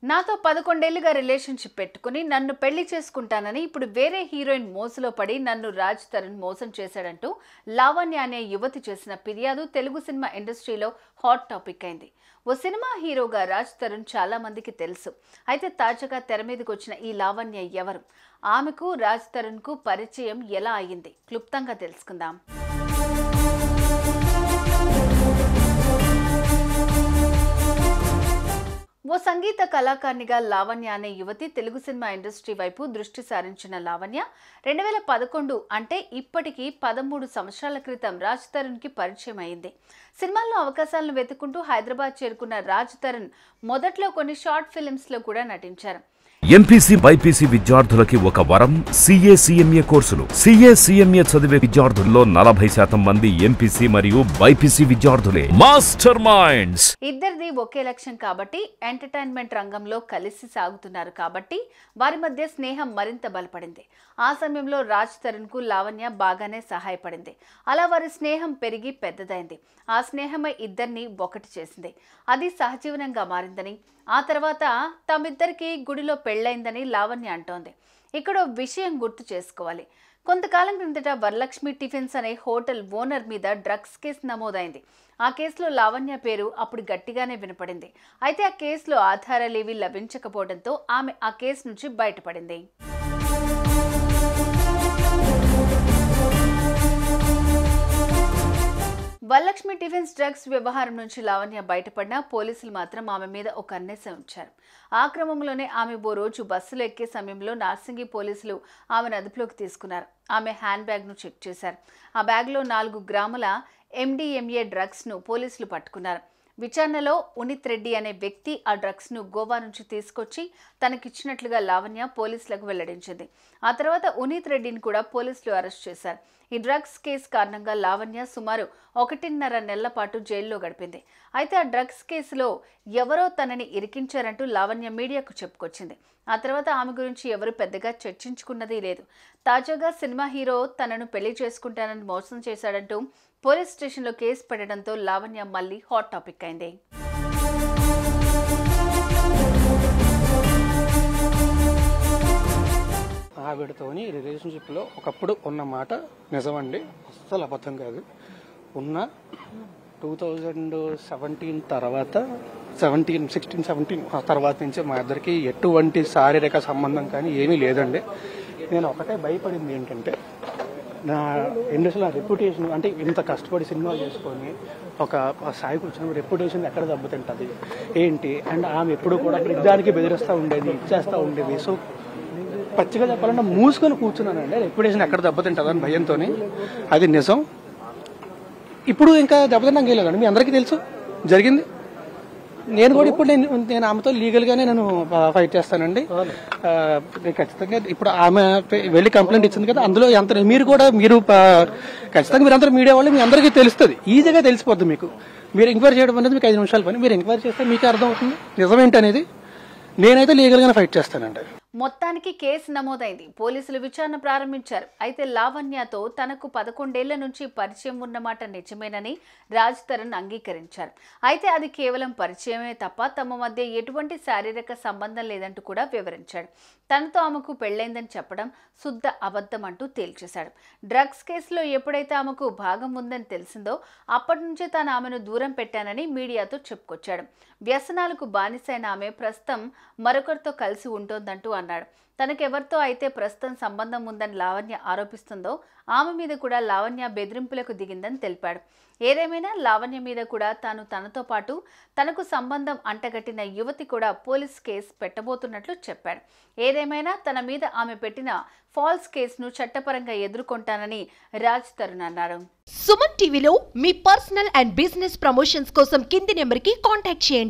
నాతో 11 ఏళ్లుగా రిలేషన్‌షిప్ పెట్టుకుని నన్ను పెళ్లి చేసుకుంటానని ఇప్పుడు వేరే హీరోయిన్ మోసలో పడి నన్ను రాజ్ తరుణ్ మోసం చేశాడంటూ లావణ్య అనే యువతి చేసిన ఫిర్యాదు తెలుగు సినిమా ఇండస్ట్రీలో హాట్ టాపిక్ అయింది. ఓ సినిమా హీరోగా రాజ్ తరుణ్ చాలా మందికి తెలుసు. అయితే తాజాగా తెర మీదకి వచ్చిన ఈ లావణ్య ఎవరు? ఆమెకు రాజ్ తరుణ్‌కు పరిచయం ఎలా అయ్యింది? క్లుప్తంగా తెలుసుకుందాం. ఓ సంగీత కళాకారిణిగా లావణ్య అనే యువతి తెలుగు సినిమా ఇండస్ట్రీ వైపు దృష్టి సారించిన లావణ్య 2011 అంటే ఇప్పటికీ 13 సంవత్సరాల క్రితం రాజ్ తరుణ్‌కి పరిచయం అయింది. సినిమాల్లో అవకాశాలను వెతుక్కుంటూ హైదరాబాద్ చేరుకున్న రాజ్ తరుణ్ మొదట్లో కొన్ని షార్ట్ ఫిల్మ్స్లో కూడా నటించారు. ఎంపీసీ బైపీసీ విద్యార్థులకి ఒక వరం సీఏ సీఎంఏ కోర్సులు. సీఏ సీఎంఏ చదివే విద్యార్థుల్లో 40% మంది ఎంపీసీ మరియు బైపీసీ విద్యార్థులే. Master minds. ఇద్దరిది ఒకే లక్ష్యం కాబట్టి, ఎంటర్టైన్మెంట్ రంగంలో కలిసి సాగుతున్నారు కాబట్టి వారి మధ్య స్నేహం మరింత బలపడింది. ఆ సమయంలో రాజ్ తరుణ్‌కు లావణ్య బాగానే సహాయపడింది. అలా వారి స్నేహం పెరిగి పెద్దదైంది. ఆ స్నేహమే ఇద్దరిని ఒకటి చేసింది. అది సహజీవనంగా మారిందని, ఆ తర్వాత తమిద్దరికి గుడిలో పెళ్లైందని లావణ్య అంటోంది. ఇక్కడ విషయం గుర్తు చేసుకోవాలి. కొంతకాలం క్రిందట వరలక్ష్మి టిఫిన్స్ అనే హోటల్ ఓనర్ మీద డ్రగ్స్ కేసు నమోదైంది. ఆ కేసులో లావణ్య పేరు అప్పుడు గట్టిగానే వినపడింది. అయితే ఆ కేసులో ఆధారాలేవీ లభించకపోవడంతో ఆమె ఆ కేసు నుంచి బయటపడింది. వరలక్ష్మి టిఫిన్స్ డ్రగ్స్ వ్యవహారం నుంచి లావణ్య బయటపడినా పోలీసులు మాత్రం ఆమె మీద ఒక కన్నెసం ఉంచారు. ఆ క్రమంలోనే ఆమె ఓ రోజు బస్సులో ఎక్కే సమయంలో నార్సింగి పోలీసులు ఆమెను అదుపులోకి తీసుకున్నారు. ఆమె హ్యాండ్ బ్యాగ్ను చెక్ చేశారు. ఆ బ్యాగ్లో 4 గ్రాముల MDMA డ్రగ్స్ను పోలీసులు పట్టుకున్నారు. విచారణలో ఉనిత్ రెడ్డి అనే వ్యక్తి ఆ డ్రగ్స్ను గోవా నుంచి తీసుకొచ్చి తనకిచ్చినట్లుగా లావణ్య పోలీసులకు వెల్లడించింది. ఆ తర్వాత ఉనిత్ రెడ్డిని కూడా పోలీసులు అరెస్ట్ చేశారు. ఈ డ్రగ్స్ కేసు కారణంగా లావణ్య సుమారు 1.5 నెలల పాటు జైల్లో గడిపింది. అయితే ఆ డ్రగ్స్ కేసులో ఎవరో తనని ఇరికించారంటూ లావణ్య మీడియాకు చెప్పుకొచ్చింది. ఆ తర్వాత ఆమె గురించి ఎవరు పెద్దగా చర్చించుకున్నది లేదు. తాజాగా సినిమా హీరో తనను పెళ్లి చేసుకుంటానని మోసం చేశాడంటూ పోలీస్ స్టేషన్లో కేసు పెట్టడంతో లావణ్య మళ్ళీ హాట్ టాపిక్ అయింది. ఆవిడతోని రిలేషన్షిప్లో ఒకప్పుడు ఉన్న మాట నిజమండి, అస్సలు అబద్ధం కాదు. ఉన్న 2017 తర్వాత 16-17 తర్వాత నుంచి మా ఇద్దరికి ఎటువంటి శారీరక సంబంధం కానీ ఏమీ లేదండి. నేను ఒకటే భయపడింది ఏంటంటే, నా ఇండస్ట్రీలో రెప్యుటేషన్, అంటే ఇంత కష్టపడి సినిమాలు చేసుకొని ఒక స్థాయికి వచ్చిన రెప్యుటేషన్ ఎక్కడ దెబ్బతింటుంది ఏంటి. అండ్ ఆమె ఎప్పుడు కూడా దానికి బెదిరిస్తూ ఉండేది, ఇచ్చేస్తూ ఉండేది. సో పచ్చిగా చెప్పాలంటే మూసుకొని కూర్చున్నానండి, రెప్యుటేషన్ ఎక్కడ దెబ్బతింటుందని భయంతో. అది నిజం. ఇప్పుడు ఇంకా దెబ్బతిన్నాం లేదండి, మీ అందరికీ తెలుసు జరిగింది. నేను కూడా ఇప్పుడు నేను ఆమెతో లీగల్గానే నేను ఫైట్ చేస్తానండి ఖచ్చితంగా. ఇప్పుడు ఆమె వెళ్ళి కంప్లైంట్ ఇచ్చింది కదా, అందులో ఎంత మీరు ఖచ్చితంగా మీరందరూ మీడియా వాళ్ళు మీ అందరికీ తెలుస్తుంది, ఈజీగా తెలిసిపోద్ది మీకు. మీరు ఎంక్వైరీ చేయడం అనేది మీకు 5 నిమిషాల పని. మీరు ఎంక్వైరీ చేస్తే మీకే అర్థమవుతుంది నిజమేంటి అనేది. నేనైతే లీగల్గానే ఫైట్ చేస్తానండి. మొత్తానికి కేసు నమోదైంది. పోలీసులు విచారణ ప్రారంభించారు. అయితే లావణ్యతో తనకు 11 ఏళ్ల నుంచి పరిచయం ఉన్నమాట నిజమేనని రాజ్ తరుణ్ అంగీకరించారు. అయితే అది కేవలం పరిచయమే తప్ప తమ మధ్య ఎటువంటి శారీరక సంబంధం లేదంటూ కూడా వివరించాడు. తనతో ఆమెకు పెళ్లైందని చెప్పడం శుద్ధ అబద్ధం అంటూ తేల్చేశాడు. డ్రగ్స్ కేసులో ఎప్పుడైతే ఆమెకు భాగం ఉందని తెలిసిందో అప్పటి నుంచే తాను ఆమెను దూరం పెట్టానని మీడియాతో చెప్పుకొచ్చాడు. వ్యసనాలకు బానిసైన ఆమె ప్రస్తుతం మరొకరితో కలిసి ఉంటోందంటూ అన్నాడు. తనకెవరితో అయితే ప్రస్తుతం సంబంధం ఉందని లావణ్య ఆరోపిస్తుందో ఆమె మీద కూడా లావణ్య బెదిరింపులకు దిగిందని తెలిపాడు. ఏదేమైనా లావణ్య మీద కూడా తనతో పాటు తనకు సంబంధం అంటగట్టిన యువతి కూడా పోలీస్ కేసు పెట్టబోతున్నట్లు చెప్పాడు. ఏదేమైనా తన మీద ఆమె పెట్టిన ఫాల్స్ కేసును చట్టపరంగా ఎదుర్కొంటానని రాజ్ తరుణ్ అన్నారు. సుమన్ టీవీలో మీ పర్సనల్ అండ్ బిజినెస్ ప్రమోషన్స్ కోసం కింది నెంబర్కి కాంటాక్ట్ చేయండి.